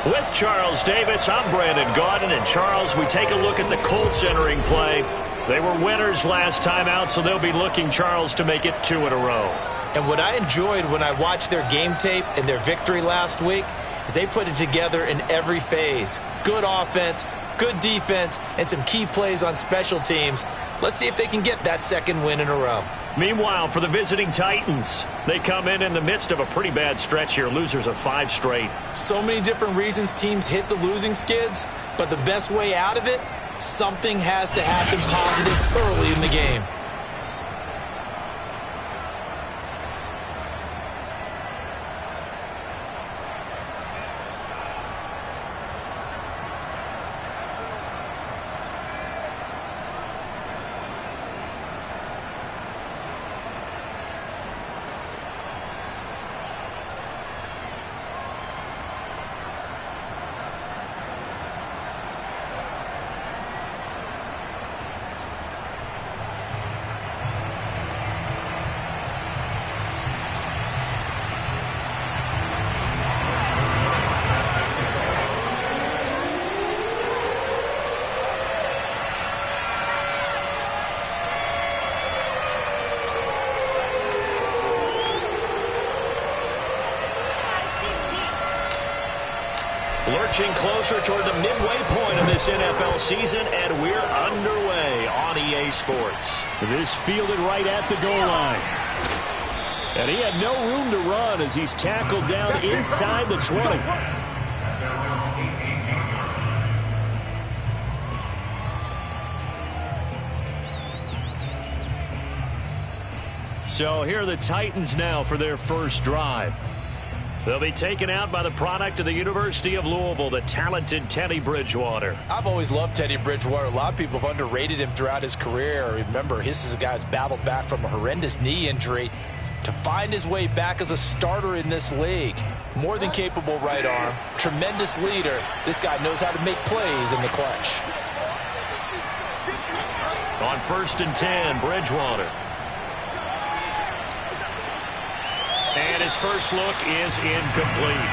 With Charles Davis, I'm Brandon Gaudin. And Charles, we take a look at the Colts entering play. They were winners last time out, so they'll be looking, Charles, to make it 2 in a row. And what I enjoyed when I watched their game tape and their victory last week is they put it together in every phase. Good offense, good defense, and some key plays on special teams. Let's see if they can get that second win in a row. Meanwhile, for the visiting Titans, they come in the midst of a pretty bad stretch here, losers of 5 straight. So many different reasons teams hit the losing skids, but the best way out of it, something has to happen positive early in the game. Lurching closer toward the midway point of this NFL season, and we're underway on EA Sports. This fielded right at the goal line. And he had no room to run as he's tackled down inside the 20. So here are the Titans now for their first drive. They'll be taken out by the product of the University of Louisville, the talented Teddy Bridgewater. I've always loved Teddy Bridgewater. A lot of people have underrated him throughout his career. Remember, this is a guy who's battled back from a horrendous knee injury to find his way back as a starter in this league. More than capable right arm, tremendous leader. This guy knows how to make plays in the clutch. On 1st and 10, Bridgewater. And his first look is incomplete.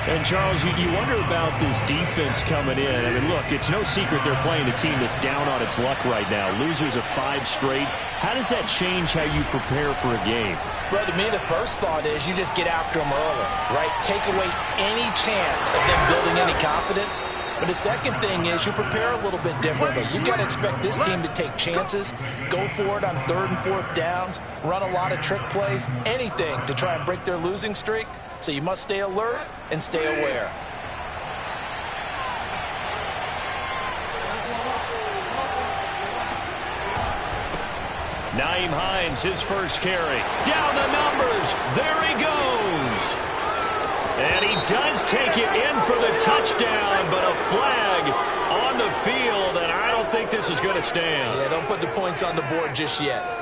And, Charles, you wonder about this defense coming in. I mean, look, it's no secret they're playing a team that's down on its luck right now. Losers of 5 straight. How does that change how you prepare for a game? Brett, to me, the first thought is you just get after them early, right? Take away any chance of them building any confidence. But the second thing is you prepare a little bit differently. You've got to expect this team to take chances, go for it on 3rd and 4th downs, run a lot of trick plays, anything to try and break their losing streak. So you must stay alert and stay aware. Nyheim Hines, his first carry. Down the numbers. There he goes. And he does take it in for the touchdown, but a flag on the field, and I don't think this is going to stand. Yeah, don't put the points on the board just yet.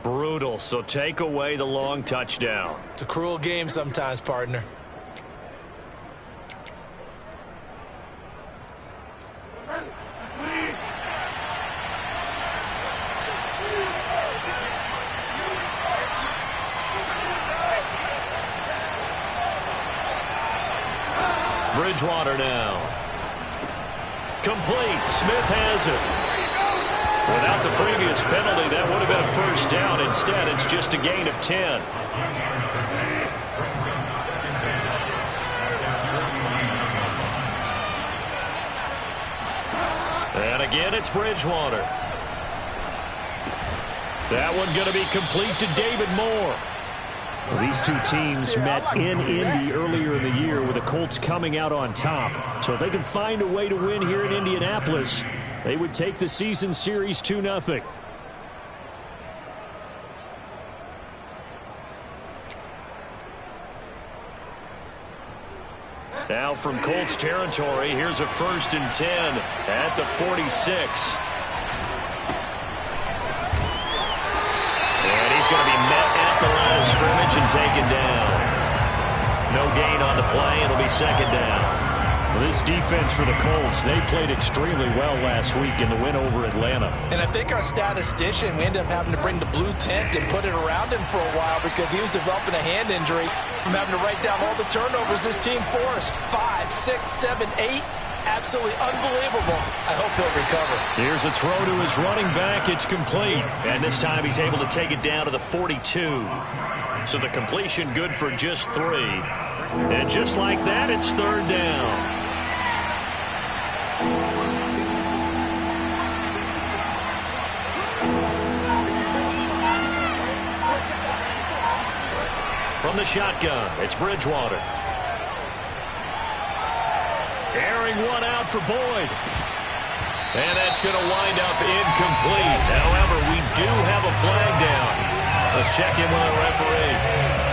Brutal, so take away the long touchdown. It's a cruel game sometimes, partner. Bridgewater now. Complete. Smith has it. Without the previous penalty, that would have been a first down. Instead, it's just a gain of 10. And again, it's Bridgewater. That one going to be complete to David Moore. Well, these two teams met in Indy earlier in the year with the Colts coming out on top. So if they can find a way to win here in Indianapolis, they would take the season series 2-0. Now from Colts territory, here's a 1st and 10 at the 46. going to be met at the line of scrimmage and taken down. No gain on the play. It'll be second down. Well, this defense for the Colts, they played extremely well last week in the win over Atlanta. And I think our statistician, we ended up having to bring the blue tent and put it around him for a while because he was developing a hand injury from having to write down all the turnovers this team forced. 5, 6, 7, 8. Absolutely unbelievable. I hope he'll recover. Here's a throw to his running back. It's complete. And this time he's able to take it down to the 42. So the completion good for just 3. And just like that, it's third down. From the shotgun, it's Bridgewater. Airing one out for Boyd. And that's going to wind up incomplete. However, we do have a flag down. Let's check in with the referee.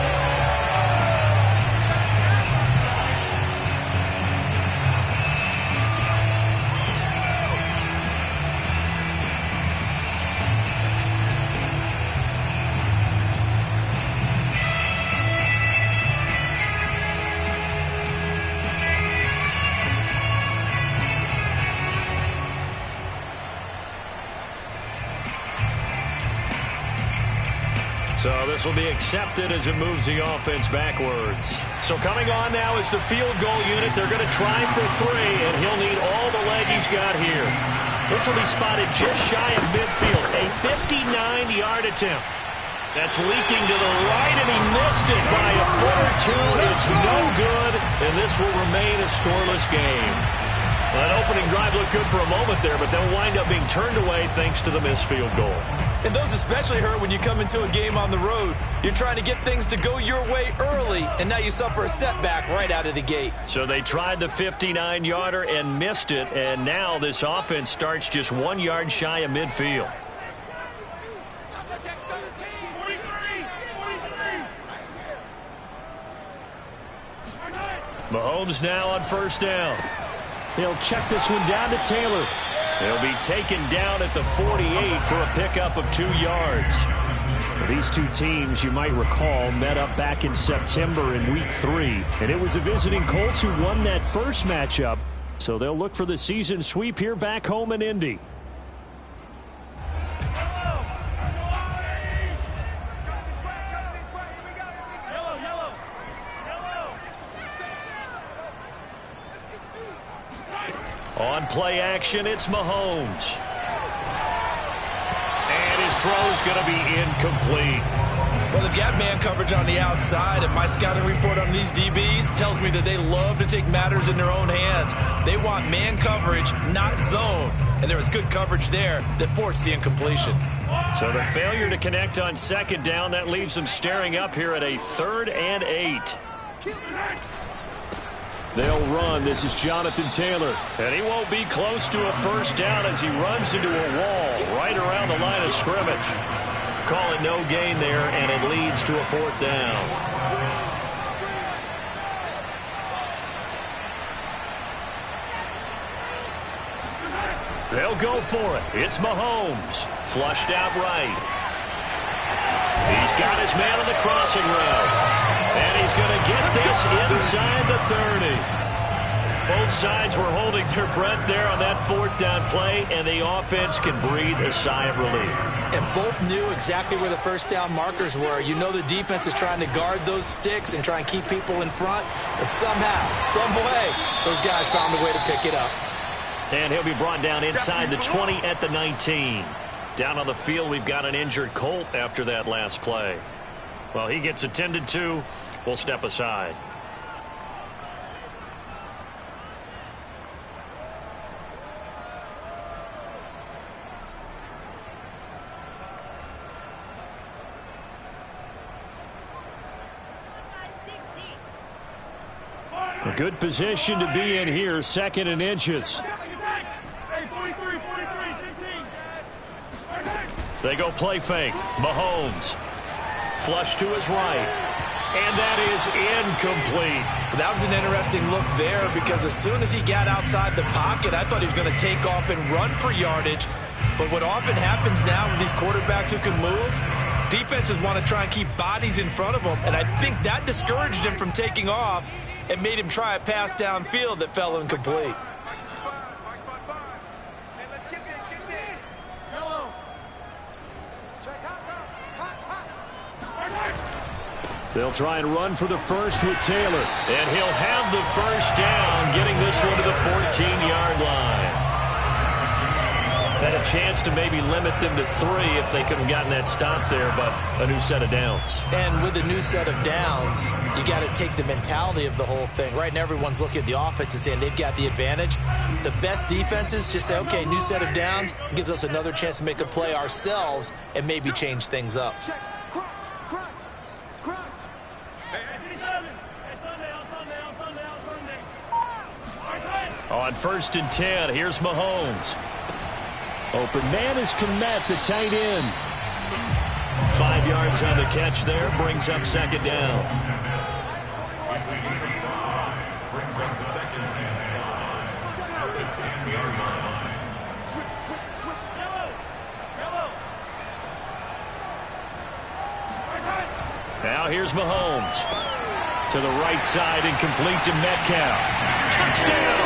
So this will be accepted as it moves the offense backwards. So coming on now is the field goal unit. They're going to try for 3, and he'll need all the leg he's got here. This will be spotted just shy of midfield. A 59-yard attempt. That's leaking to the right, and he missed it by a foot or 2. It's no good, and this will remain a scoreless game. Well, that opening drive looked good for a moment there, but they'll wind up being turned away thanks to the missed field goal. And those especially hurt when you come into a game on the road. You're trying to get things to go your way early, and now you suffer a setback right out of the gate. So they tried the 59-yarder and missed it, and now this offense starts just 1 yard shy of midfield. Mahomes now on first down. He'll check this one down to Taylor. He'll be taken down at the 48 for a pickup of 2 yards. Well, these two teams, you might recall, met up back in September in Week 3. And it was the visiting Colts who won that first matchup. So they'll look for the season sweep here back home in Indy. On play action, it's Mahomes. And his throw's going to be incomplete. Well, they've got man coverage on the outside, and my scouting report on these DBs tells me that they love to take matters in their own hands. They want man coverage, not zone. And there was good coverage there that forced the incompletion. So the failure to connect on second down, that leaves them staring up here at a 3rd and 8. They'll run. This is Jonathan Taylor. And he won't be close to a first down as he runs into a wall right around the line of scrimmage. Call it no gain there, and it leads to a 4th down. They'll go for it. It's Mahomes. Flushed out right. He's got his man on the crossing route. And he's going to get this inside the 30. Both sides were holding their breath there on that 4th down play, and the offense can breathe a sigh of relief. And both knew exactly where the first down markers were. You know the defense is trying to guard those sticks and try and keep people in front. But somehow, some way, those guys found a way to pick it up. And he'll be brought down inside the 20 at the 19. Down on the field, we've got an injured Colt after that last play. Well, he gets attended to. We'll step aside. A good position to be in here, 2nd and inches. They go play fake. Mahomes. Flush to his right. And that is incomplete. That was an interesting look there because as soon as he got outside the pocket, I thought he was going to take off and run for yardage. But what often happens now with these quarterbacks who can move, Defenses want to try and keep bodies in front of them, and I think that discouraged him from taking off and made him try a pass downfield that fell incomplete. They'll try and run for the first with Taylor. And he'll have the first down, getting this one to the 14-yard line. Had a chance to maybe limit them to 3 if they could have gotten that stop there, but a new set of downs. And with a new set of downs, you got to take the mentality of the whole thing. Right now, everyone's looking at the offense and saying they've got the advantage. The best defenses just say, okay, new set of downs gives us another chance to make a play ourselves and maybe change things up. On 1st and 10, here's Mahomes. Open man is Kmet, the tight end. 5 yards on the catch there, brings up second down. Brings up second and 5 at the 10-yard line. Now here's Mahomes. To the right side and complete to Metcalf. Touchdown!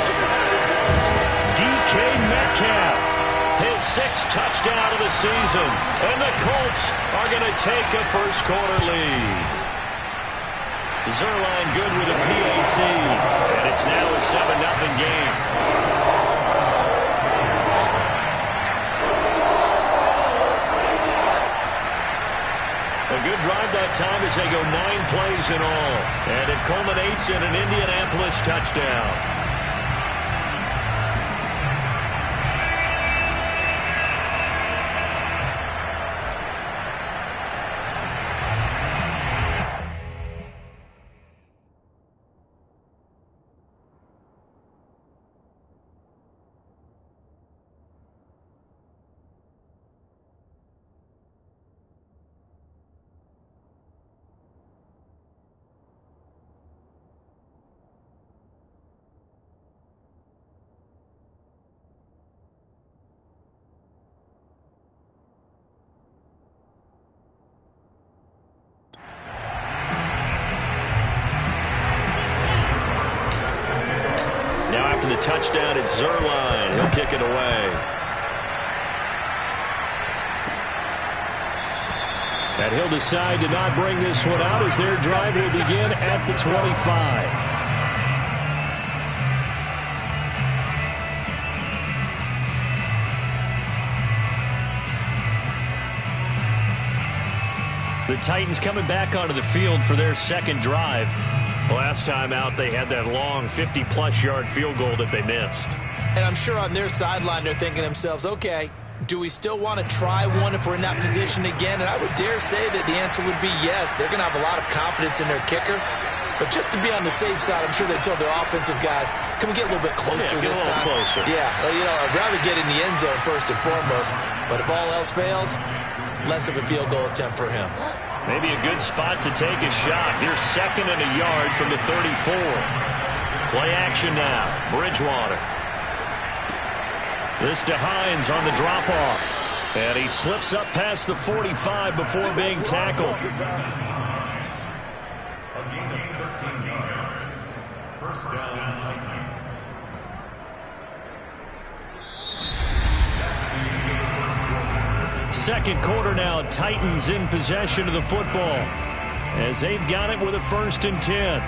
DK Metcalf. His 6th touchdown of the season. And the Colts are going to take a first-quarter lead. Zerline good with a PAT. And it's now a 7-0 game. A good drive that time as they go 9 plays in all. And it culminates in an Indianapolis touchdown. The touchdown, it's Zerline. He'll kick it away. And he'll decide to not bring this one out as their drive will begin at the 25. The Titans coming back onto the field for their second drive. Last time out, they had that long 50-plus yard field goal that they missed. And I'm sure on their sideline, they're thinking to themselves, okay, do we still want to try one if we're in that position again? And I would dare say that the answer would be yes. They're going to have a lot of confidence in their kicker. But just to be on the safe side, I'm sure they told their offensive guys, can we get a little bit closer this time? Closer. Yeah, I'd rather get in the end zone first and foremost. But if all else fails, less of a field goal attempt for him. Maybe a good spot to take a shot. Here's 2nd and a yard from the 34. Play action now. Bridgewater. This to Hines on the drop-off. And he slips up past the 45 before being tackled. A gain of 13 yards. First down, Titans. That's the end of the first quarter. Second quarter now, Titans in possession of the football as they've got it with a 1st and 10.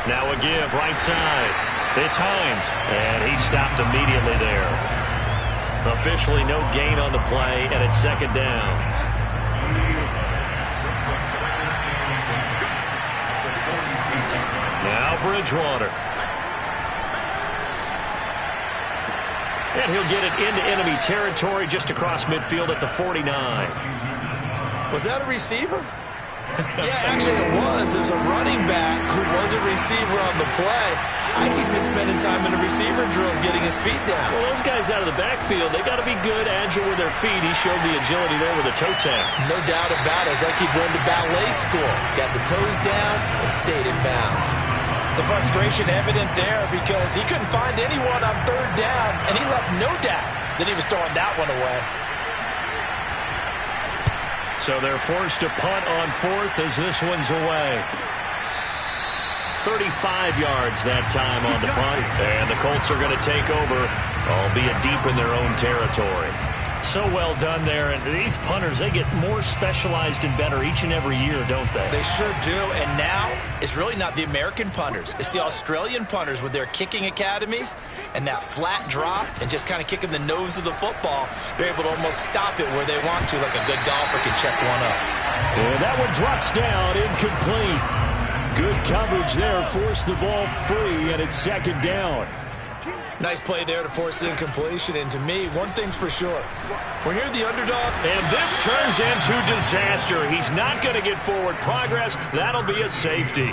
Now a give right side. It's Hines, and he stopped immediately there. Officially no gain on the play, and it's 2nd down. Now Bridgewater. And he'll get it into enemy territory just across midfield at the 49. Was that a receiver? Yeah, actually it was. There's a running back who was a receiver on the play. He's been spending time in the receiver drills getting his feet down. Well, those guys out of the backfield, they got to be good, agile with their feet. He showed the agility there with a toe tap. No doubt about it. It's like he'd gone to ballet school. Got the toes down and stayed in bounds. The frustration evident there because he couldn't find anyone on third down, and he left no doubt that he was throwing that one away. So they're forced to punt on fourth as this one's away. 35 yards that time on the punt. And the Colts are going to take over, albeit deep in their own territory. So well done there. And these punters, they get more specialized and better each and every year, don't they? They sure do. And now it's really not the American punters. It's the Australian punters with their kicking academies and that flat drop and just kind of kicking the nose of the football. They're able to almost stop it where they want to, like a good golfer can check one up. And that one drops down, incomplete. Good coverage there, forced the ball free, and it's second down. Nice play there to force the incompletion. And to me, one thing's for sure. When you're the underdog. And this turns into disaster. He's not going to get forward progress. That'll be a safety.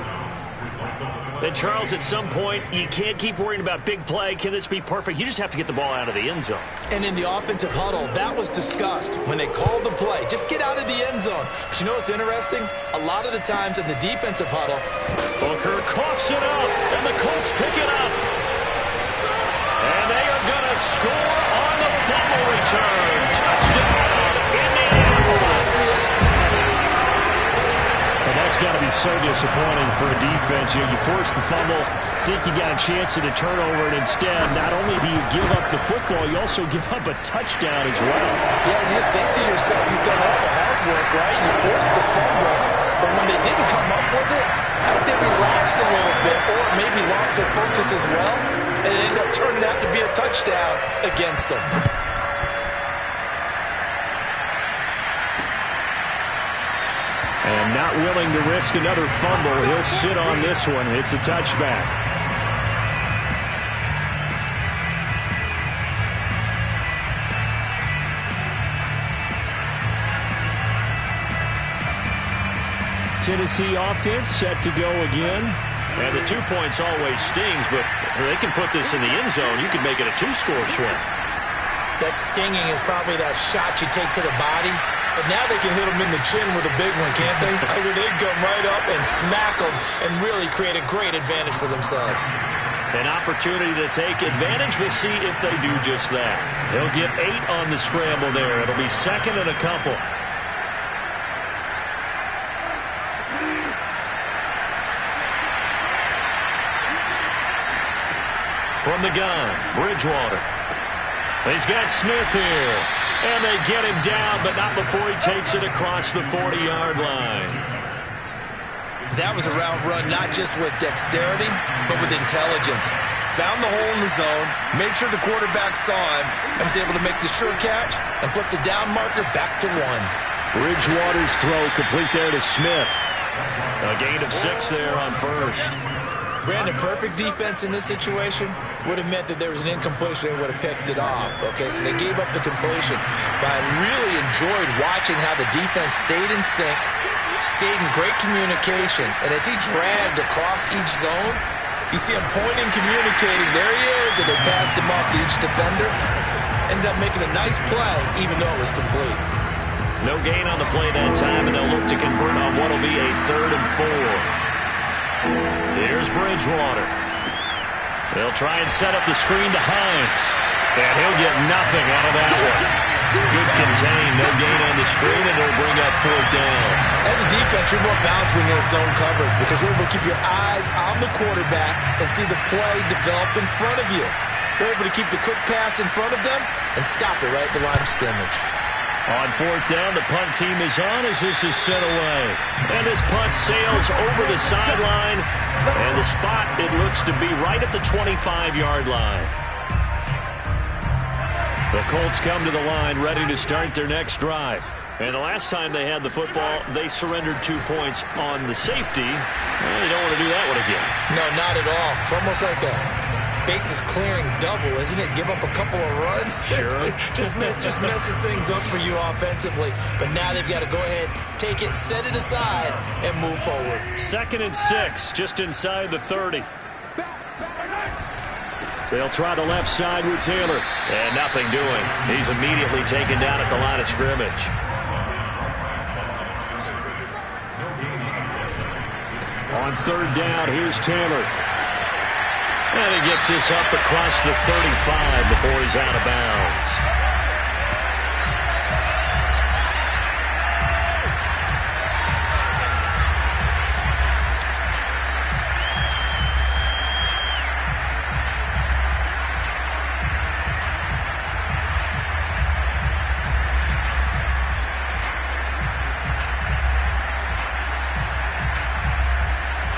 And Charles, at some point, you can't keep worrying about big play. Can this be perfect? You just have to get the ball out of the end zone. And in the offensive huddle, that was discussed when they called the play. Just get out of the end zone. But you know what's interesting? A lot of the times in the defensive huddle, Booker coughs it up, and the Colts pick it up. And they are going to score on the fumble return. Touchdown, Indianapolis. And that's got to be so disappointing for a defense. You force the fumble, think you got a chance at a turnover, and instead, not only do you give up the football, you also give up a touchdown as well. Yeah, you just think to yourself, you've done all the hard work, right? You forced the fumble, but when they didn't come up with it, I think they relaxed a little bit or maybe lost their focus as well, and it ended up turning out to be a touchdown against them. And not willing to risk another fumble, he'll sit on this one. It's a touchback. Tennessee offense set to go again. And the 2 points always stings, but they can put this in the end zone. You can make it a two-score swing. That stinging is probably that shot you take to the body. But now they can hit them in the chin with a big one, can't they? I mean, they come right up and smack them and really create a great advantage for themselves. An opportunity to take advantage. We'll see if they do just that. They'll get 8 on the scramble there. It'll be second and a couple. From the gun, Bridgewater. He's got Smith here. And they get him down, but not before he takes it across the 40-yard line. That was a route run not just with dexterity, but with intelligence. Found the hole in the zone, made sure the quarterback saw him, and was able to make the sure catch and flip the down marker back to 1. Bridgewater's throw complete there to Smith. A gain of 6 there on first. Brandon, perfect defense in this situation would have meant that there was an incompletion. They would have picked it off. Okay, so they gave up the completion. But I really enjoyed watching how the defense stayed in sync, stayed in great communication. And as he dragged across each zone, you see him pointing, communicating. There he is, and they passed him off to each defender. Ended up making a nice play, even though it was complete. No gain on the play that time, and they'll look to convert on what will be a 3rd and 4. Here's Bridgewater. They'll try and set up the screen to Hines. And he'll get nothing out of that one. Good contain, no gain on the screen, and they'll bring up 4th down. As a defense, you're more balanced when you're in zone coverage because you're able to keep your eyes on the quarterback and see the play develop in front of you. You're able to keep the quick pass in front of them and stop it right at the line of scrimmage. On 4th down, the punt team is on as this is set away. And this punt sails over the sideline. And the spot, it looks to be right at the 25-yard line. The Colts come to the line ready to start their next drive. And the last time they had the football, they surrendered 2 points on the safety. Well, they don't want to do that one again. No, not at all. It's almost like a bases clearing double, isn't it? Give up a couple of runs. Sure. just messes things up for you offensively. But now they've got to go ahead, take it, set it aside, and move forward. 2nd and 6, just inside the 30. They'll try the left side with Taylor. And nothing doing. He's immediately taken down at the line of scrimmage. On 3rd down, here's Taylor. And he gets this up across the 35 before he's out of bounds.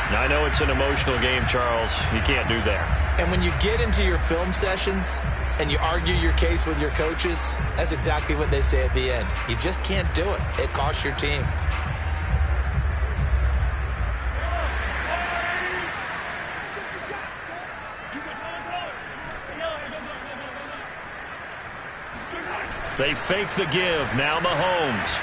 I know it's an emotional game, Charles. You can't do that. And when you get into your film sessions and you argue your case with your coaches, that's exactly what they say at the end. You just can't do it. It costs your team. They fake the give. Now Mahomes.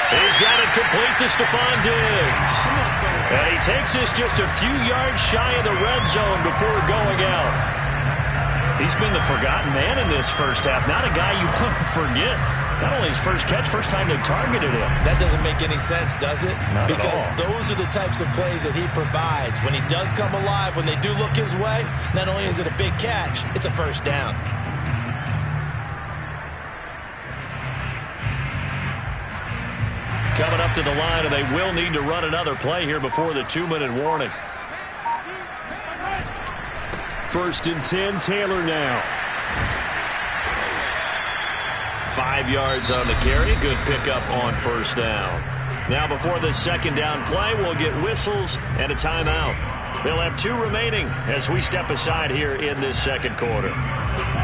He's got it complete to Stephon Diggs. And he takes this just a few yards shy of the red zone before going out. He's been the forgotten man in this first half. Not a guy you want to forget. Not only his first catch, first time they targeted him. That doesn't make any sense, does it? Not because at all. Those are the types of plays that he provides. When he does come alive, when they do look his way, not only is it a big catch, it's a first down. Coming up to the line, and they will need to run another play here before the 2-minute warning. 1st and 10, Taylor now. 5 yards on the carry. Good pickup on 1st down. Now before the 2nd down play, we'll get whistles and a timeout. They'll have 2 remaining as we step aside here in this 2nd quarter.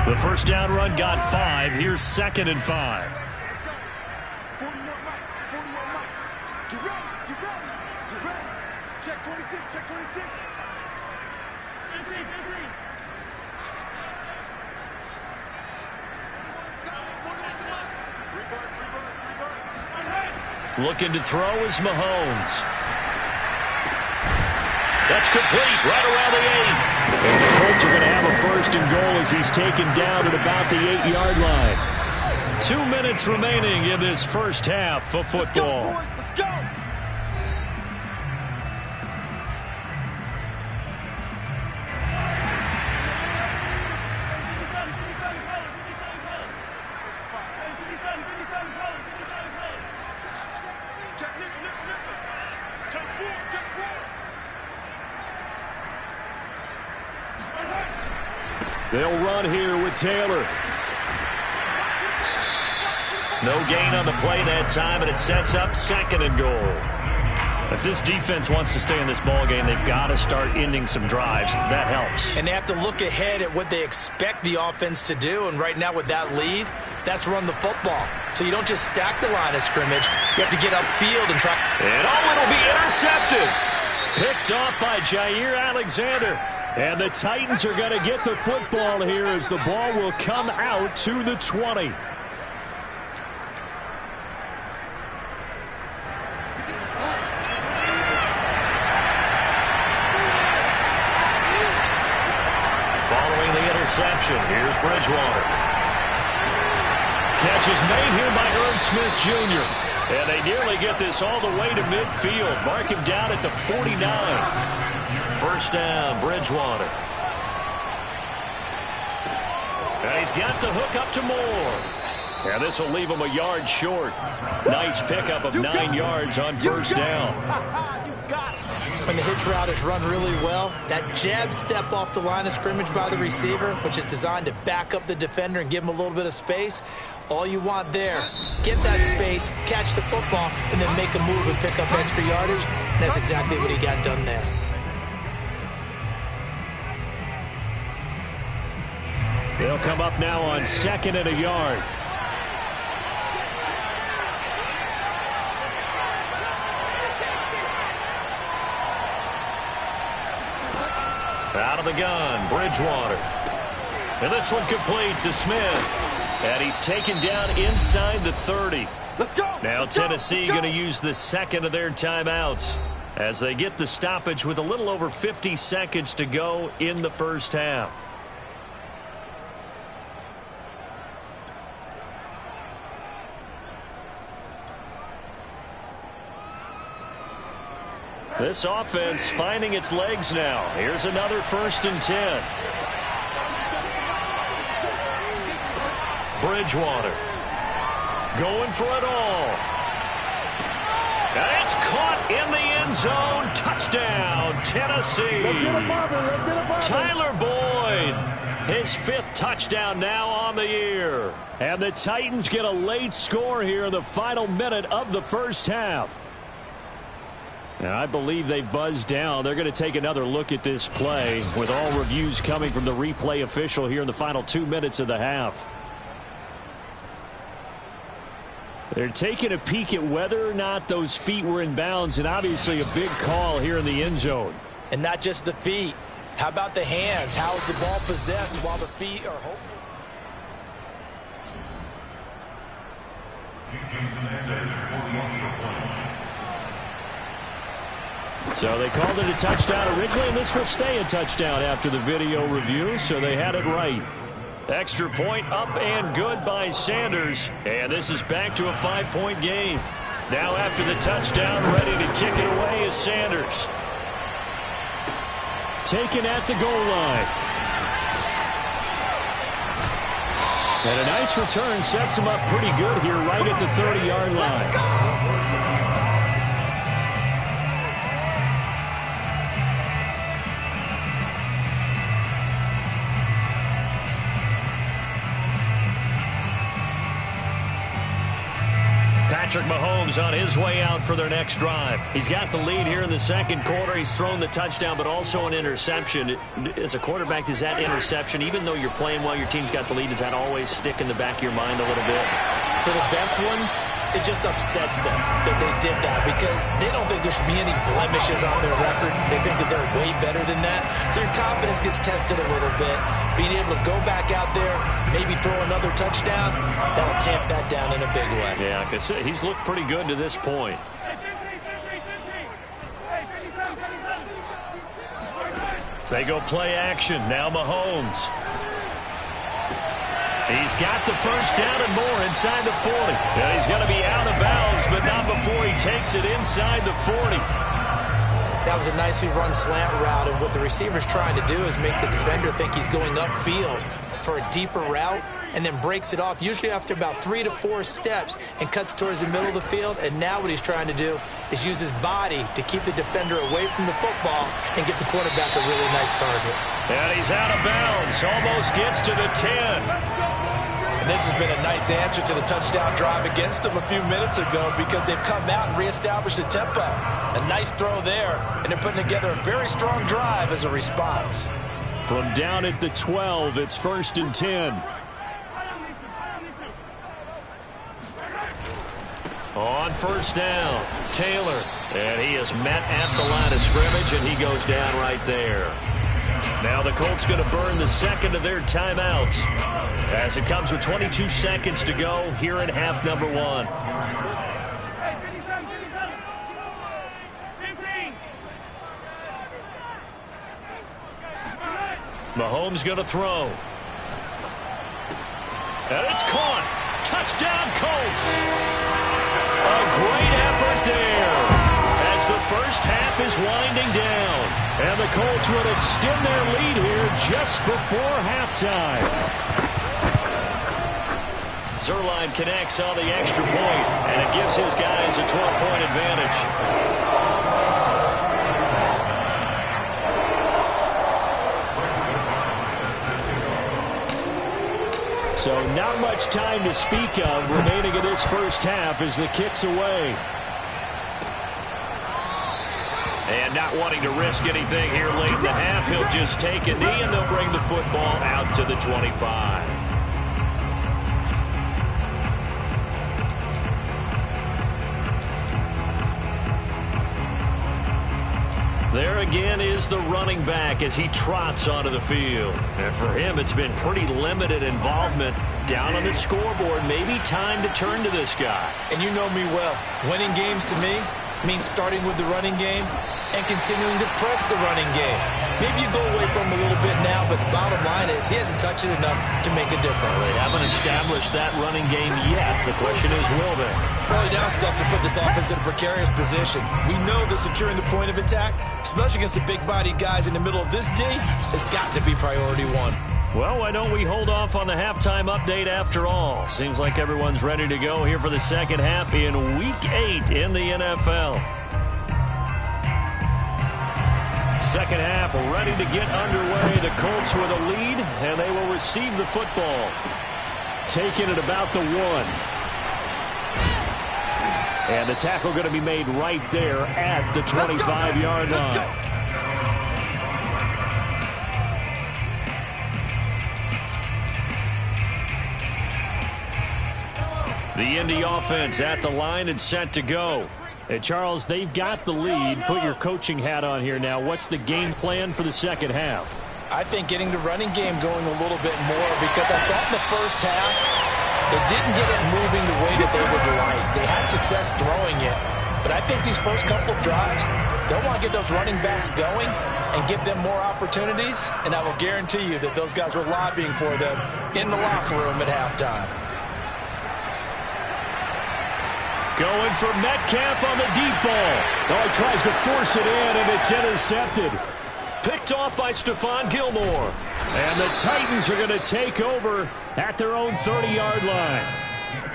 The 1st down run got 5. Here's 2nd and 5. Check 26, check 26. Looking to throw is Mahomes. That's complete right around the 8. And the Colts are going to have a 1st and goal as he's taken down at about the 8-yard line. 2 minutes remaining in this first half of football. Let's go. They'll run here with Taylor. No gain on the play that time, and it sets up 2nd and goal. If this defense wants to stay in this ball game, they've got to start ending some drives. That helps. And they have to look ahead at what they expect the offense to do. And right now with that lead, that's run the football. So you don't just stack the line of scrimmage. You have to get upfield and try. And it'll be intercepted. Picked off by Jair Alexander. And the Titans are going to get the football here as the ball will come out to the 20. Following the interception, here's Bridgewater. Catch is made here by Irv Smith Jr. And they nearly get this all the way to midfield. Mark him down at the 49. 1st down, Bridgewater. And he's got the hook up to Moore. And this will leave him a yard short. Nice pickup of 9 yards on 1st down. When the hitch route is run really well, that jab step off the line of scrimmage by the receiver, which is designed to back up the defender and give him a little bit of space, all you want there, get that space, catch the football, and then make a move and pick up extra yardage. And that's exactly what he got done there. They'll come up now on 2nd and a yard. Out of the gun, Bridgewater. And this one complete to Smith. And he's taken down inside the 30. Let's go. Now Tennessee going to use the second of their timeouts as they get the stoppage with a little over 50 seconds to go in the first half. This offense finding its legs now. Here's another 1st and 10. Bridgewater going for it all. And it's caught in the end zone. Touchdown, Tennessee. Tyler Boyd, his 5th touchdown now on the year. And the Titans get a late score here in the final minute of the first half. Now, I believe they buzzed down. They're going to take another look at this play with all reviews coming from the replay official here in the final 2 minutes of the half. They're taking a peek at whether or not those feet were in bounds, and obviously a big call here in the end zone. And not just the feet. How about the hands? How is the ball possessed while the feet are hopeful? So they called it a touchdown originally, and this will stay a touchdown after the video review, so they had it right. Extra point up and good by Sanders. And this is back to a 5-point game. Now after the touchdown, ready to kick it away is Sanders. Taken at the goal line. And a nice return sets him up pretty good here right at the 30-yard line. Patrick Mahomes on his way out for their next drive. He's got the lead here in the second quarter. He's thrown the touchdown, but also an interception. As a quarterback, does that interception, even though you're playing well, your team's got the lead, does that always stick in the back of your mind a little bit? For the best ones, it just upsets them that they did that because they don't think there should be any blemishes on their record. They think that they're way better than that. So your confidence gets tested a little bit. Being able to go back out there, maybe throw another touchdown, that'll tamp that down in a big way. Yeah, because he's looked pretty good to this point. They go play action. Now Mahomes. He's got the first down and more inside the 40. And he's going to be out of bounds, but not before he takes it inside the 40. That was a nicely run slant route, and what the receiver's trying to do is make the defender think he's going upfield for a deeper route and then breaks it off, usually after about 3 to 4 steps, and cuts towards the middle of the field. And now what he's trying to do is use his body to keep the defender away from the football and get the quarterback a really nice target. And he's out of bounds, almost gets to the 10. And this has been a nice answer to the touchdown drive against them a few minutes ago because they've come out and reestablished the tempo. A nice throw there, and they're putting together a very strong drive as a response. From down at the 12, it's 1st and 10. On first down, Taylor. And he is met at the line of scrimmage, and he goes down right there. Now the Colts going to burn the second of their timeouts as it comes with 22 seconds to go here in half number 1. Mahomes going to throw. And it's caught. Touchdown, Colts. A great effort there as the first half is winding down. And the Colts will extend their lead here just before halftime. Zerline connects on the extra point, and it gives his guys a 12-point advantage. So not much time to speak of remaining in this first half as the kick's away. And not wanting to risk anything here late in the half, he'll just take a knee and they'll bring the football out to the 25. There again is the running back as he trots onto the field. And for him, it's been pretty limited involvement down on the scoreboard. Maybe time to turn to this guy. And you know me well. Winning games to me means starting with the running game and continuing to press the running game. Maybe you go away from him a little bit now, but the bottom line is he hasn't touched it enough to make a difference. They haven't established that running game yet. The question is, will they? Early down stuff to put this offense in a precarious position. We know that securing the point of attack, especially against the big-bodied guys in the middle of this D, has got to be priority one. Well, why don't we hold off on the halftime update after all? Seems like everyone's ready to go here for the second half in Week 8 in the NFL. Second half ready to get underway. The Colts with a lead, and they will receive the football. Taking it about the 1. And the tackle going to be made right there at the 25-yard line. The Indy offense at the line and set to go. Hey, Charles, they've got the lead. Put your coaching hat on here now. What's the game plan for the second half? I think getting the running game going a little bit more, because I thought in the first half they didn't get it moving the way that they would like. They had success throwing it, but I think these first couple of drives, they'll want to get those running backs going and give them more opportunities, and I will guarantee you that those guys were lobbying for them in the locker room at halftime. Going for Metcalf on the deep ball. Oh, he tries to force it in, and it's intercepted. Picked off by Stephon Gilmore. And the Titans are going to take over at their own 30-yard line.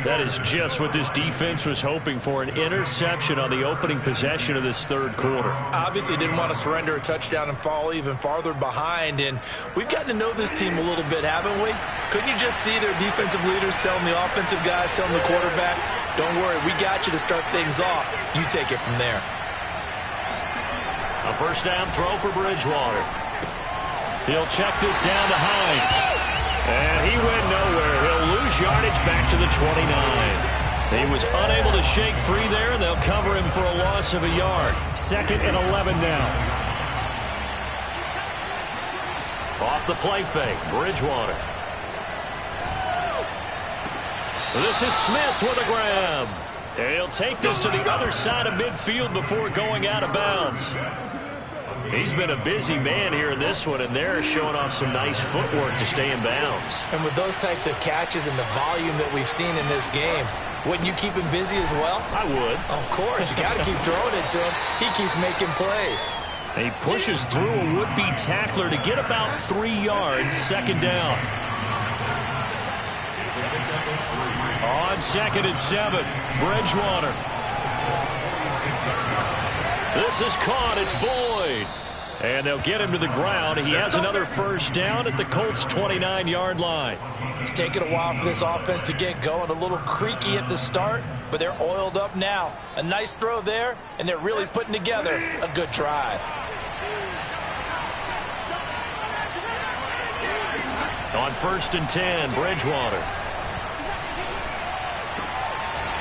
That is just what this defense was hoping for, an interception on the opening possession of this third quarter. Obviously didn't want to surrender a touchdown and fall even farther behind, and we've gotten to know this team a little bit, haven't we? Couldn't you just see their defensive leaders telling the offensive guys, telling the quarterback, don't worry, we got you to start things off. You take it from there. A first down throw for Bridgewater. He'll check this down to Hines. And he went nowhere. He'll lose yardage back to the 29. He was unable to shake free there, and they'll cover him for a loss of a yard. 2nd and 11 now. Off the play fake, Bridgewater. This is Smith with a grab. And he'll take this to the other side of midfield before going out of bounds. He's been a busy man here in this one, and they're showing off some nice footwork to stay in bounds. And with those types of catches and the volume that we've seen in this game, wouldn't you keep him busy as well? I would. Of course. You got to keep throwing it to him. He keeps making plays. He pushes through a would-be tackler to get about 3 yards, 2nd down. On 2nd and 7, Bridgewater. This is caught. It's Boyd. And they'll get him to the ground. He has another first down at the Colts' 29-yard line. It's taken a while for this offense to get going. A little creaky at the start, but they're oiled up now. A nice throw there, and they're really putting together a good drive. On 1st and 10, Bridgewater.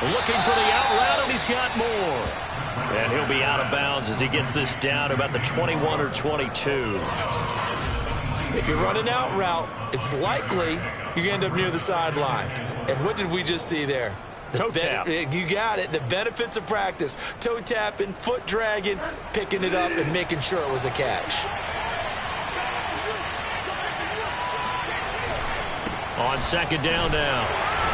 Looking for the out route, and he's got more. And he'll be out of bounds as he gets this down to about the 21 or 22. If you're running out route, it's likely you're going to end up near the sideline. And what did we just see there? Toe tap. You got it. The benefits of practice. Toe tapping, foot dragging, picking it up, and making sure it was a catch. On 2nd down now,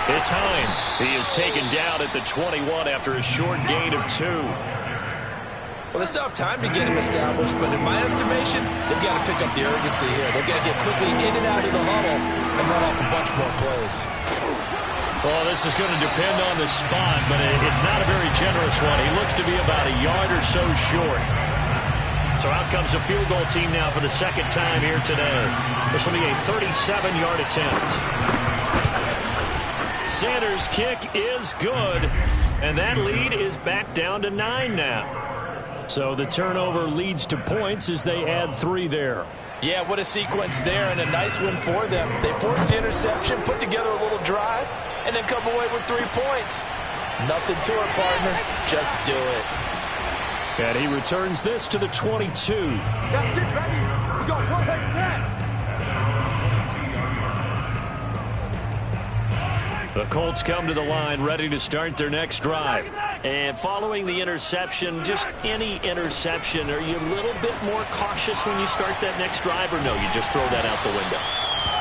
it's Hines. He is taken down at the 21 after a short gain of 2. Well, they still have time to get him established, but in my estimation, they've got to pick up the urgency here. They've got to get quickly in and out of the huddle and run off a bunch more plays. Well, this is going to depend on the spot, but it's not a very generous one. He looks to be about a yard or so short. So out comes a field goal team now for the 2nd time here today. This will be a 37-yard attempt. Sanders' kick is good, and that lead is back down to 9 now. So the turnover leads to points as they add 3 there. Yeah, what a sequence there, and a nice win for them. They forced the interception, put together a little drive, and then come away with 3 points. Nothing to it, partner. Just do it. And he returns this to the 22. That's it, baby. We got one head back. The Colts come to the line ready to start their next drive. And following the interception, just any interception, are you a little bit more cautious when you start that next drive, or no, you just throw that out the window?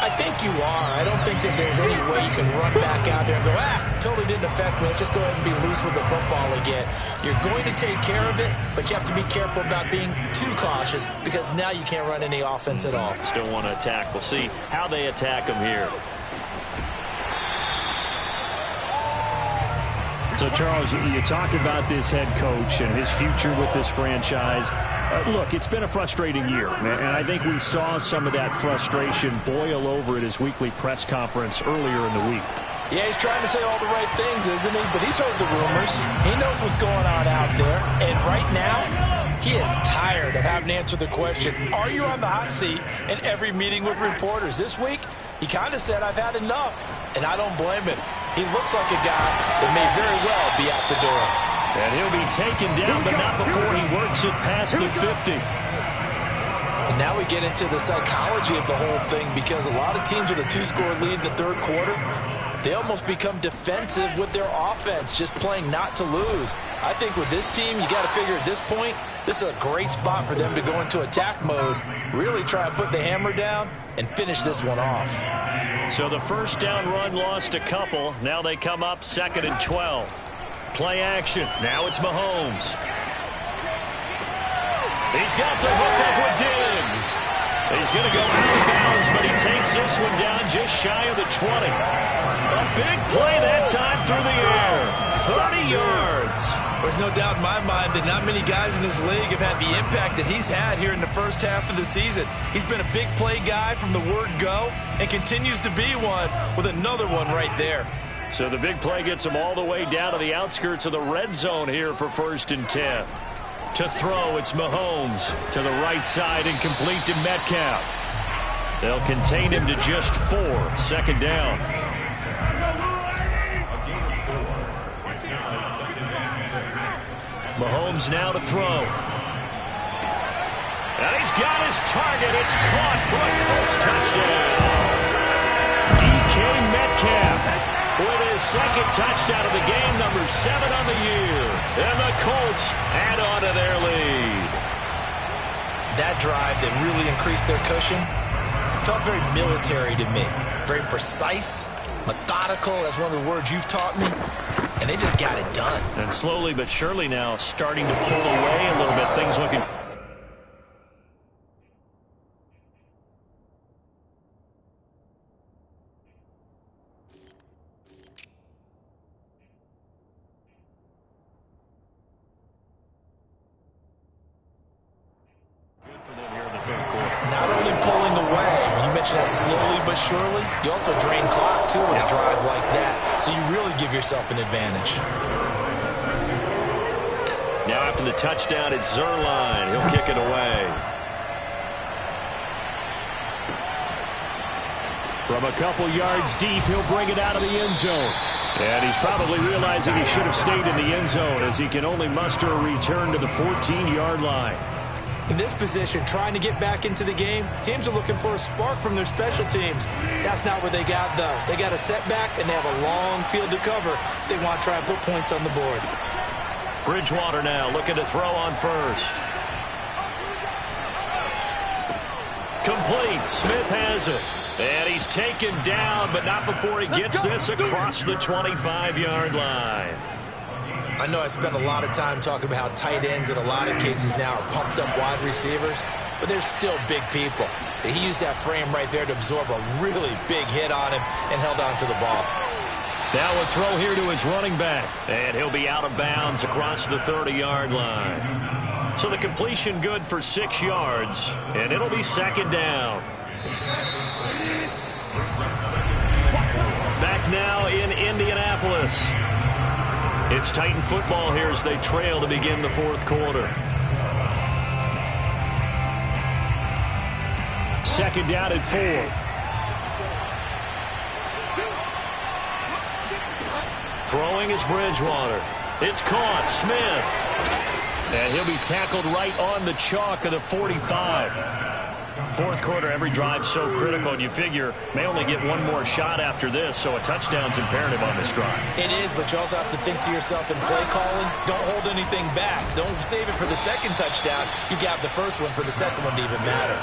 I think you are. I don't think that there's any way you can run back out there and go, totally didn't affect me. Let's just go ahead and be loose with the football again. You're going to take care of it, but you have to be careful about being too cautious because now you can't run any offense at all. Still want to attack. We'll see how they attack them here. So, Charles, you talk about this head coach and his future with this franchise. Look, it's been a frustrating year, and I think we saw some of that frustration boil over at his weekly press conference earlier in the week. Yeah, he's trying to say all the right things, isn't he? But he's heard the rumors. He knows what's going on out there. And right now, he is tired of having to answer the question, are you on the hot seat in every meeting with reporters? This week, he kind of said, I've had enough. And I don't blame him. He looks like a guy that may very well be out the door. And he'll be taken down, but not before he works it past the 50. And now we get into the psychology of the whole thing because a lot of teams with a 2-score lead in the third quarter, they almost become defensive with their offense, just playing not to lose. I think with this team, you got to figure at this point, this is a great spot for them to go into attack mode, really try and put the hammer down and finish this one off. So the first down run lost a couple. Now they come up 2nd and 12. Play action. Now it's Mahomes. He's got the hook up with Diggs. He's going to go out of bounds, but he takes this one down just shy of the 20. A big play that time through the air. 30 yards. There's no doubt in my mind that not many guys in this league have had the impact that he's had here in the first half of the season. He's been a big play guy from the word go and continues to be one with another one right there. So the big play gets him all the way down to the outskirts of the red zone here for 1st and 10. To throw, it's Mahomes to the right side and complete to Metcalf. They'll contain him to just 4. 2nd down. Mahomes now to throw. And he's got his target. It's caught for a Colts touchdown. DK Metcalf with his 2nd touchdown of the game, number 7 on the year. And the Colts add on to their lead. That drive that really increased their cushion felt very military to me. Very precise, methodical. That's one of the words you've taught me. And they just got it done. And slowly but surely now starting to pull away a little bit. Things looking... That slowly but surely, you also drain clock too with a drive like that, so you really give yourself an advantage. Now after the touchdown, it's Zerline. He'll kick it away. From a couple yards deep, he'll bring it out of the end zone. And he's probably realizing he should have stayed in the end zone as he can only muster a return to the 14-yard line. In this position, trying to get back into the game, teams are looking for a spark from their special teams. That's not what they got, though. They got a setback, and they have a long field to cover if they want to try and put points on the board. Bridgewater now looking to throw on first. Complete. Smith has it. And he's taken down, but not before he gets this across the 25-yard line. I know I spent a lot of time talking about how tight ends in a lot of cases now are pumped up wide receivers, but they're still big people. He used that frame right there to absorb a really big hit on him and held on to the ball. Now a throw here to his running back, and he'll be out of bounds across the 30-yard line. So the completion good for 6 yards, and it'll be 2nd down. Back now in Indianapolis. It's Titan football here as they trail to begin the 4th quarter. 2nd down and 4. Throwing is Bridgewater. It's caught. Smith. And he'll be tackled right on the chalk of the 45. Fourth quarter, every drive so critical, and you figure may only get one more shot after this, so a touchdown's imperative on this drive. It is, but you also have to think to yourself in play calling, don't hold anything back. Don't save it for the second touchdown. You got the first one for the second one to even matter.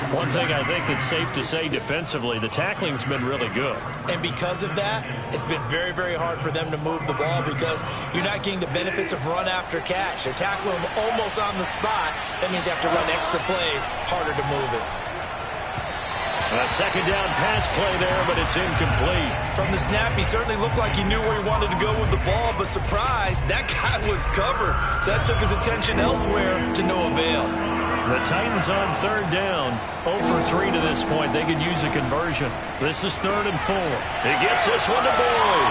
One thing I think that's safe to say defensively, the tackling's been really good. And because of that, it's been very, very hard for them to move the ball because you're not getting the benefits of run after catch. They're tackling them almost on the spot. That means you have to run extra plays, harder to move it. A second down pass play there, but it's incomplete. From the snap, he certainly looked like he knew where he wanted to go with the ball, but surprise, that guy was covered. So that took his attention elsewhere to no avail. The Titans on third down, 0 for 3 to this point. They could use a conversion. This is 3rd and 4. He gets this one to Boyd.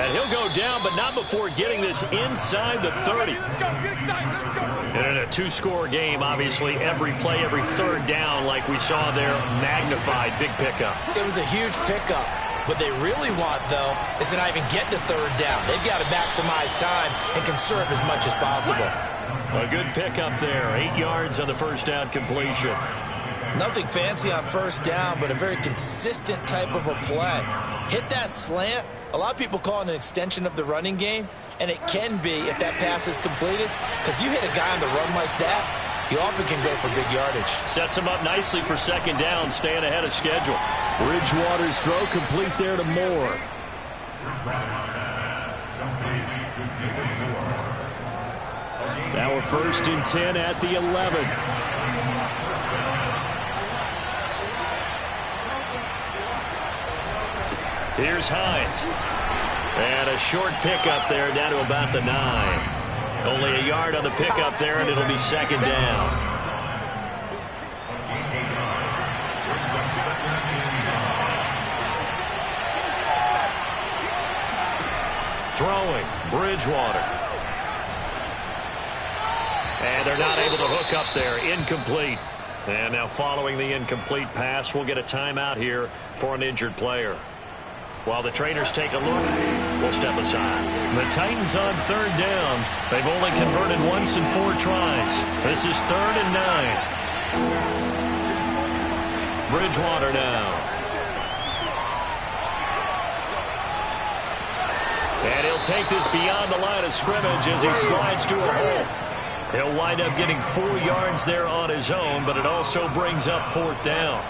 And he'll go down, but not before getting this inside the 30. And in a two-score game, obviously, every play, every third down, like we saw there, magnified, big pickup. It was a huge pickup. What they really want, though, is to not even get to third down. They've got to maximize time and conserve as much as possible. A good pickup there, 8 yards on the first down completion. Nothing fancy on first down, but a very consistent type of a play. Hit that slant. A lot of people call it an extension of the running game, and it can be if that pass is completed, because you hit a guy on the run like that, you often can go for big yardage. Sets him up nicely for second down, staying ahead of schedule. Bridgewater's throw complete there to Moore. Now a 1st and 10 at the 11. Here's Hines. And a short pickup there down to about the 9. Only a yard on the pickup there, and it'll be second down. Throwing, Bridgewater. And they're not able to hook up there. Incomplete. And now following the incomplete pass, we'll get a timeout here for an injured player. While the trainers take a look, we'll step aside. The Titans on third down. They've only converted once in 4 tries. This is 3rd and 9. Bridgewater now. And he'll take this beyond the line of scrimmage as he slides to a hole. He'll wind up getting 4 yards there on his own, but it also brings up 4th down.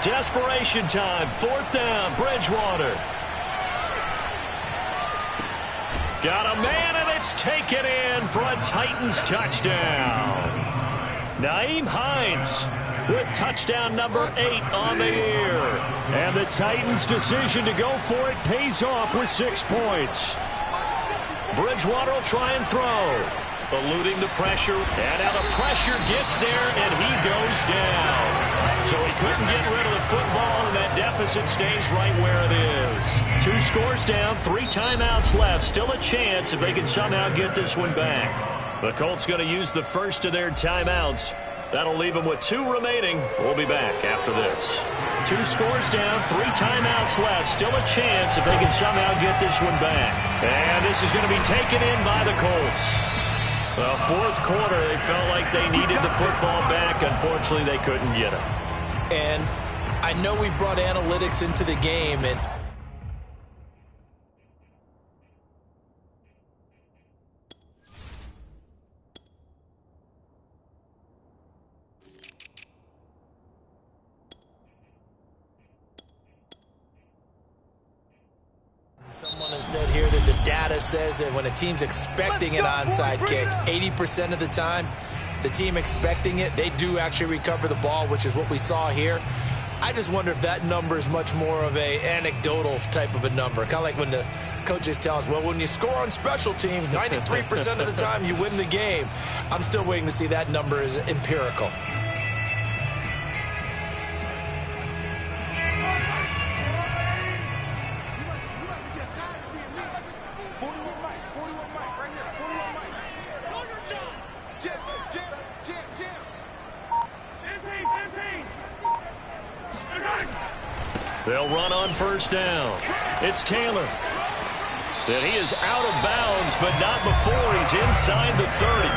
Desperation time, 4th down, Bridgewater. Got a man, and it's taken in for a Titans touchdown. Nyheim Hines with touchdown number 8 on the year. And the Titans' decision to go for it pays off with 6 points. Bridgewater will try and throw. Eluding the pressure, and now the pressure gets there, and he goes down. So he couldn't get rid of the football, and that deficit stays right where it is. 2 scores down, 3 timeouts left. Still a chance if they can somehow get this one back. The Colts going to use the first of their timeouts. That'll leave them with 2 remaining. We'll be back after this. 2 scores down, 3 timeouts left. Still a chance if they can somehow get this one back. And this is going to be taken in by the Colts. Well, 4th quarter, they felt like they needed the football back. Unfortunately, they couldn't get it. And I know we brought analytics into the game, and someone has said here that the data says that when a team's expecting an onside kick, 80% of the time, the team expecting it, they do actually recover the ball, which is what we saw here. I just wonder if that number is much more of a anecdotal type of a number. Kind of like when the coaches tell us, well, when you score on special teams, 93% of the time you win the game. I'm still waiting to see that number is empirical. They'll run on first down. It's Taylor. And he is out of bounds, but not before he's inside the 30.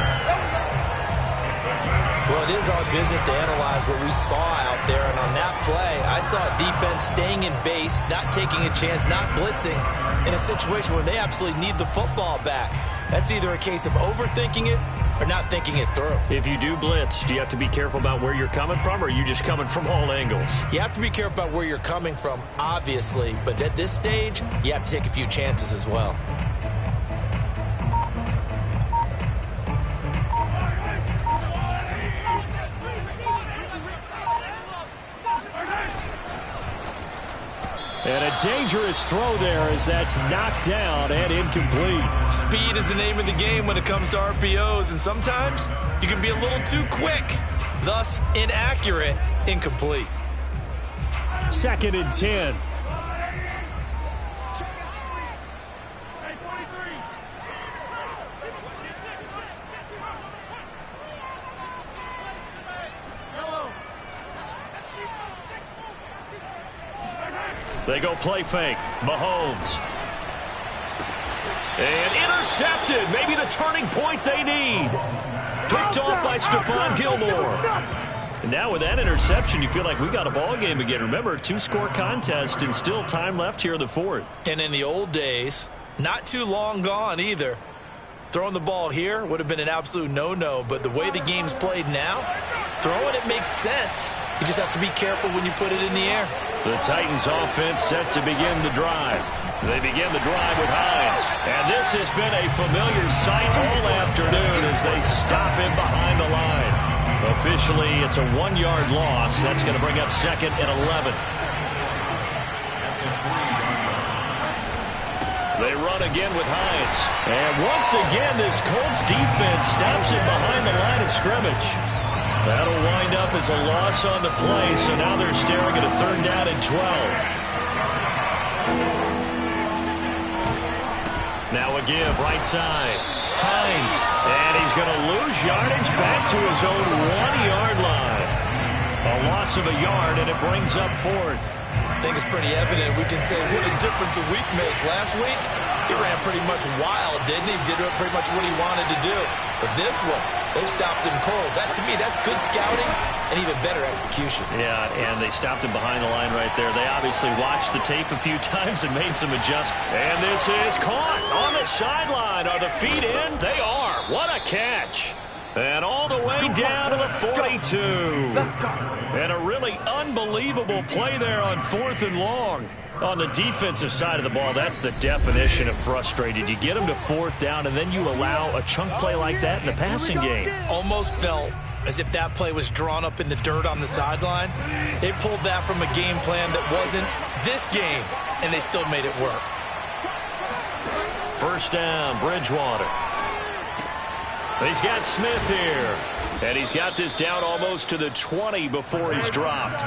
Well, it is our business to analyze what we saw out there. And on that play, I saw defense staying in base, not taking a chance, not blitzing in a situation where they absolutely need the football back. That's either a case of overthinking it or not thinking it through. If you do blitz, do you have to be careful about where you're coming from, or are you just coming from all angles? You have to be careful about where you're coming from, obviously. But at this stage, you have to take a few chances as well. And a dangerous throw there as that's knocked down and incomplete. Speed is the name of the game when it comes to RPOs, and sometimes you can be a little too quick, thus inaccurate, incomplete. 2nd and 10. They go play fake. Mahomes. And intercepted. Maybe the turning point they need. Picked off by Stephon Gilmore. And now with that interception, you feel like we got a ball game again. Remember, a 2-score contest and still time left here in the 4th. And in the old days, not too long gone either, throwing the ball here would have been an absolute no-no. But the way the game's played now, throwing it makes sense. You just have to be careful when you put it in the air. The Titans offense set to begin the drive. They begin the drive with Hines. And this has been a familiar sight all afternoon as they stop him behind the line. Officially, it's a 1-yard loss. That's going to bring up 2nd and 11. They run again with Hines. And once again, this Colts defense stops him behind the line of scrimmage. That'll wind up as a loss on the play, so now they're staring at a 3rd down and 12. Now a give, right side. Hines, and he's going to lose yardage back to his own 1-yard line. A loss of a yard, and it brings up 4th. I think it's pretty evident. We can say what a difference a week makes. Last week, he ran pretty much wild, didn't he? Did pretty much what he wanted to do. But this one, they stopped him cold. That, to me, that's good scouting and even better execution. Yeah, and they stopped him behind the line right there. They obviously watched the tape a few times and made some adjustments. And this is caught on the sideline. Are the feet in? They are. What a catch. And all the way down to the 42. And a really unbelievable play there on 4th and long. On the defensive side of the ball, that's the definition of frustrated. You get them to 4th down, and then you allow a chunk play like that in the passing game. Almost felt as if that play was drawn up in the dirt on the sideline. They pulled that from a game plan that wasn't this game, and they still made it work. 1st down, Bridgewater. He's got Smith here. And he's got this down almost to the 20 before he's dropped.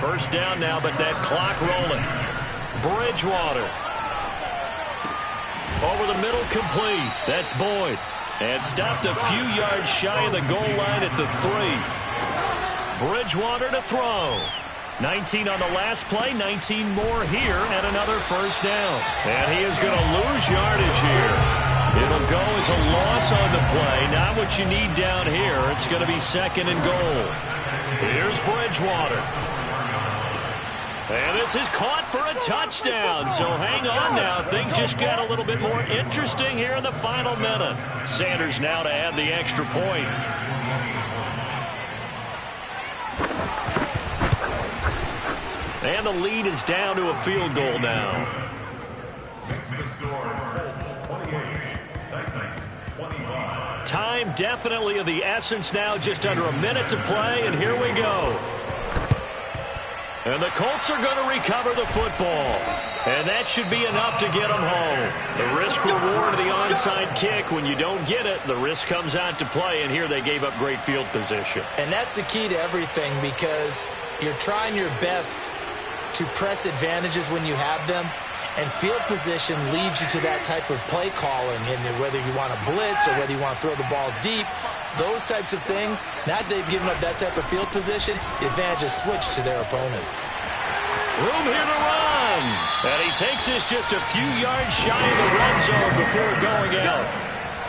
1st down now, but that clock rolling. Bridgewater. Over the middle, complete. That's Boyd. And stopped a few yards shy of the goal line at the 3. Bridgewater to throw. 19 on the last play, 19 more here, and another 1st down. And he is going to lose yardage here. It'll go as a loss on the play. Not what you need down here. It's going to be 2nd and goal. Here's Bridgewater. And this is caught for a touchdown. So hang on now. Things just got a little bit more interesting here in the final minute. Sanders now to add the extra point. And the lead is down to a field goal now. Makes the score Colts 28, Titans 25. Time definitely of the essence now. Just under a minute to play, and here we go. And the Colts are going to recover the football. And that should be enough to get them home. The risk reward of the onside kick. When you don't get it, the risk comes out to play. And here they gave up great field position. And that's the key to everything, because you're trying your best to press advantages when you have them. And field position leads you to that type of play calling. And whether you want to blitz or whether you want to throw the ball deep, those types of things, now that they've given up that type of field position, the advantage is switched to their opponent. Room here to run. And he takes this just a few yards shy of the red zone before going out.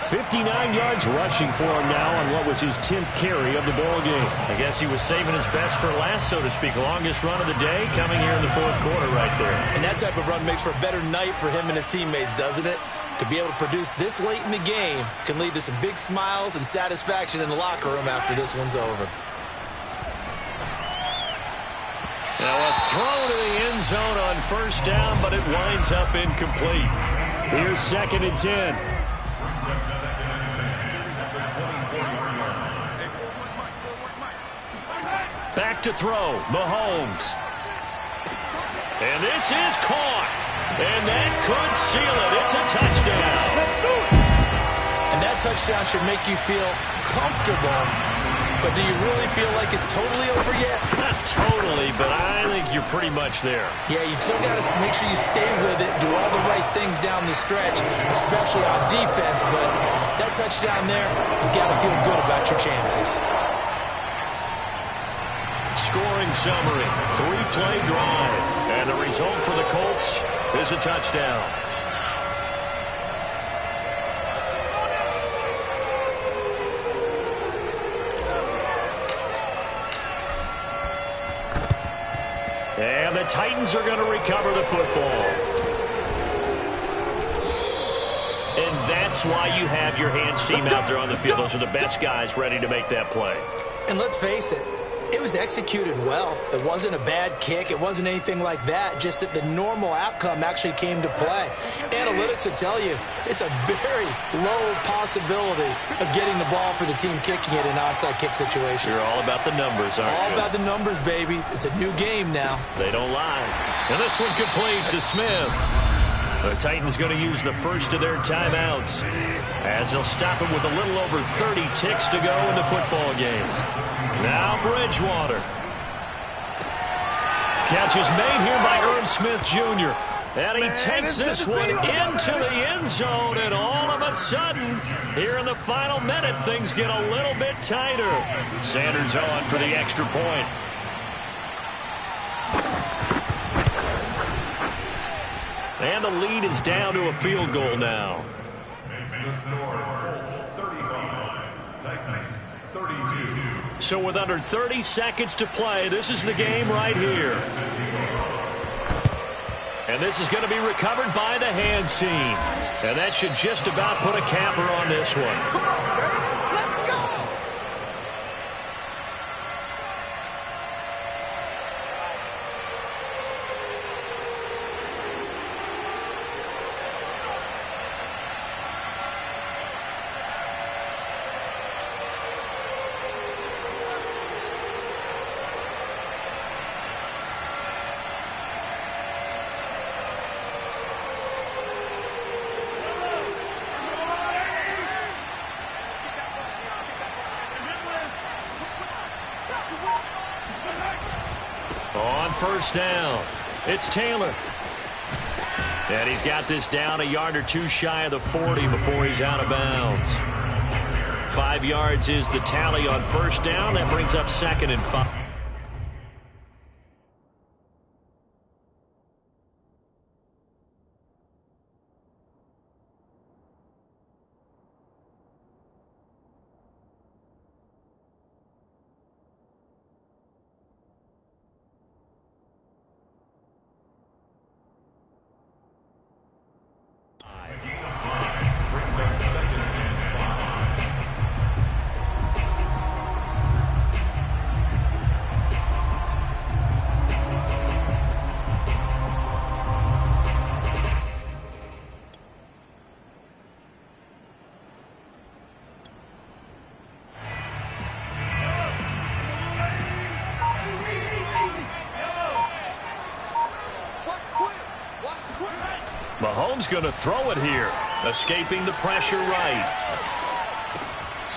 59 yards rushing for him now on what was his 10th carry of the ball game. I guess he was saving his best for last, so to speak. Longest run of the day coming here in the fourth quarter right there. And that type of run makes for a better night for him and his teammates, doesn't it? To be able to produce this late in the game can lead to some big smiles and satisfaction in the locker room after this one's over. Now a throw to the end zone on first down, but it winds up incomplete. Here's 2nd and 10. Back to throw, Mahomes. And this is caught. And that could seal it. It's a touchdown. Let's do it. And that touchdown should make you feel comfortable. But do you really feel like it's totally over yet? Not totally, but I think you're pretty much there. Yeah, you've still got to make sure you stay with it, do all the right things down the stretch, especially on defense. But that touchdown there, you've got to feel good about your chances. Scoring summary, 3-play drive. And the result for the Colts is a touchdown. And the Titans are going to recover the football. And that's why you have your hands team out there on the field. Those are the best guys ready to make that play. And let's face it, it was executed well. It wasn't a bad kick. It wasn't anything like that. Just that the normal outcome actually came to play. Analytics will tell you it's a very low possibility of getting the ball for the team kicking it in an onside kick situation. You're all about the numbers, aren't you? All about the numbers, baby. It's a new game now. They don't lie. And this one complete to Smith. The Titans going to use the first of their timeouts as they'll stop it with a little over 30 ticks to go in the football game. Now Bridgewater. Catch is made here by Irv Smith Jr. And he takes this one into the end zone, and all of a sudden, here in the final minute, things get a little bit tighter. Sanders on for the extra point. And the lead is down to a field goal now. Makes the score Colts 35, Titans 32. So with under 30 seconds to play, this is the game right here. And this is going to be recovered by the hands team. And that should just about put a capper on this one. Come on, baby. Let's go. On first down, it's Taylor. And he's got this down a yard or two shy of the 40 before he's out of bounds. 5 yards is the tally on first down. That brings up 2nd and 5. Brings up 2nd and 5. Mahomes going to throw it here, escaping the pressure right.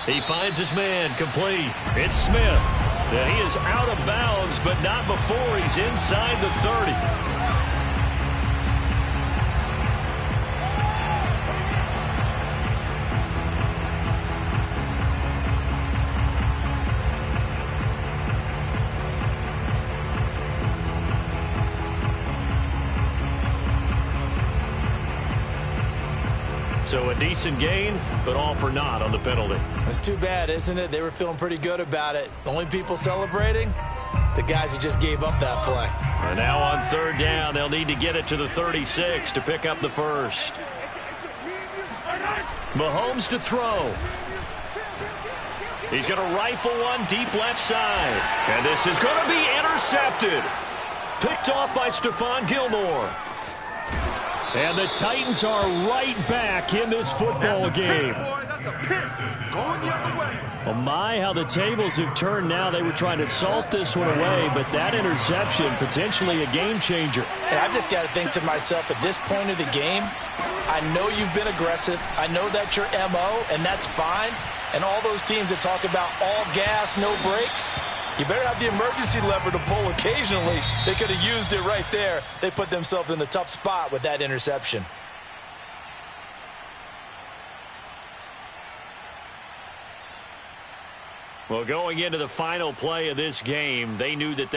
He finds his man, complete. It's Smith. And he is out of bounds, but not before he's inside the 30. So a decent gain, but all for naught on the penalty. It's too bad, isn't it? They were feeling pretty good about it. The only people celebrating, the guys who just gave up that play. And now on third down, they'll need to get it to the 36 to pick up the first. Mahomes to throw. He's going to rifle one deep left side. And this is going to be intercepted. Picked off by Stephon Gilmore. And the Titans are right back in this football game. That's a pick. Going the other way. Oh my, how the tables have turned now. They were trying to salt this one away, but that interception, potentially a game changer. And I've just got to think to myself, at this point of the game, I know you've been aggressive. I know that's your MO, and that's fine. And all those teams that talk about all gas, no brakes, you better have the emergency lever to pull occasionally. They could have used it right there. They put themselves in a tough spot with that interception. Well, going into the final play of this game, they knew that